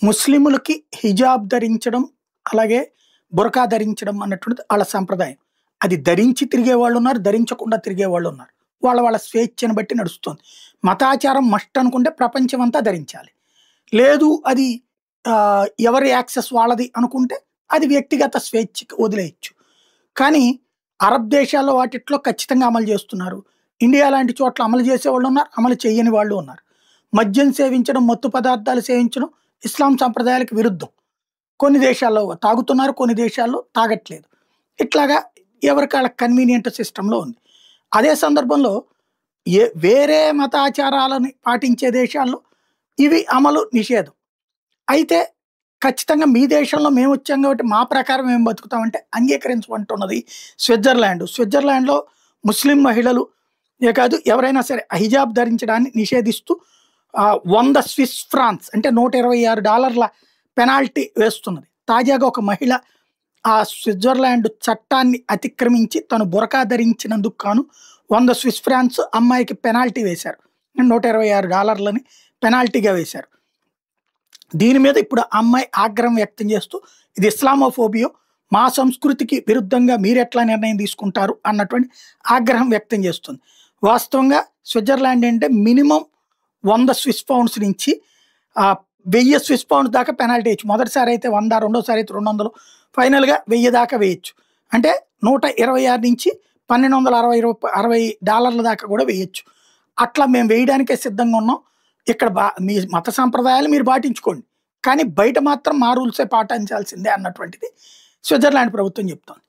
ముస్లిములకి హిజాబ్ ధరించడం, అలాగే బురకా ధరించడం అన్నటువంటిది ఆళ్ళ సంప్రదాయం. అది ధరించి తిరిగేవాళ్ళున్నారు, ధరించకుండా తిరిగేవాళ్ళున్నారు. వాళ్ళ స్వేచ్ఛను బట్టి నడుస్తుంది. మతాచారం మస్ట్ అనుకుంటే ప్రపంచమంతా ధరించాలి. లేదు అది ఎవరి యాక్సెస్ వాళ్ళది అనుకుంటే అది వ్యక్తిగత స్వేచ్ఛకి వదిలేయొచ్చు. కానీ అరబ్ దేశాల్లో వాటిట్లో ఖచ్చితంగా అమలు చేస్తున్నారు. ఇండియా లాంటి చోట్ల అమలు చేసేవాళ్ళున్నారు, అమలు చేయని వాళ్ళు ఉన్నారు. మద్యం సేవించడం, మత్తు పదార్థాలు సేవించడం ఇస్లాం సంప్రదాయాలకు విరుద్ధం. కొన్ని దేశాల్లో తాగుతున్నారు, కొన్ని దేశాల్లో తాగట్లేదు. ఇట్లాగా ఎవరికి కన్వీనియంట్ సిస్టంలో ఉంది. అదే సందర్భంలో వేరే మతాచారాలని పాటించే దేశాల్లో ఇవి అమలు నిషేధం. అయితే ఖచ్చితంగా మీ దేశంలో మేము వచ్చాం కాబట్టి మా ప్రకారం ఏం బతుకుతామంటే అంగీకరించమంటున్నది స్విట్జర్లాండ్. స్విట్జర్లాండ్‌లో ముస్లిం మహిళలు కాదు ఎవరైనా సరే హిజాబ్ ధరించడాన్ని నిషేధిస్తూ 100 స్విస్ ఫ్రాన్స్ అంటే $126 పెనాల్టీ వేస్తున్నది. తాజాగా ఒక మహిళ ఆ స్విట్జర్లాండ్ చట్టాన్ని అతిక్రమించి తను బురకా ధరించినందుకు గాను 100 స్విస్ ఫ్రాన్స్ అమ్మాయికి పెనాల్టీ వేశారు. $126 పెనాల్టీగా వేశారు. దీని మీద ఇప్పుడు ఆ అమ్మాయి ఆగ్రహం వ్యక్తం చేస్తూ ఇది ఇస్లామోఫోబియో, మా సంస్కృతికి విరుద్ధంగా మీరెట్లా నిర్ణయం తీసుకుంటారు అన్నటువంటి ఆగ్రహం వ్యక్తం చేస్తుంది. వాస్తవంగా స్విట్జర్లాండ్ అంటే మినిమం 100 స్విస్ పౌండ్స్ నుంచి 1000 స్విస్ పౌండ్స్ దాకా పెనాల్టీ వేయచ్చు. మొదటిసారి అయితే 100, రెండోసారి అయితే 200, ఫైనల్‌గా 1000 దాకా వేయచ్చు. అంటే 126 నుంచి $1260 దాకా కూడా వేయచ్చు. అట్లా మేము వేయడానికే సిద్ధంగా ఉన్నాం. ఇక్కడ మీ మత సంప్రదాయాలు మీరు పాటించుకోండి. కానీ బయట మాత్రం మా రూల్సే పాటించాల్సిందే అన్నటువంటిది స్విట్జర్లాండ్ ప్రభుత్వం చెప్తోంది.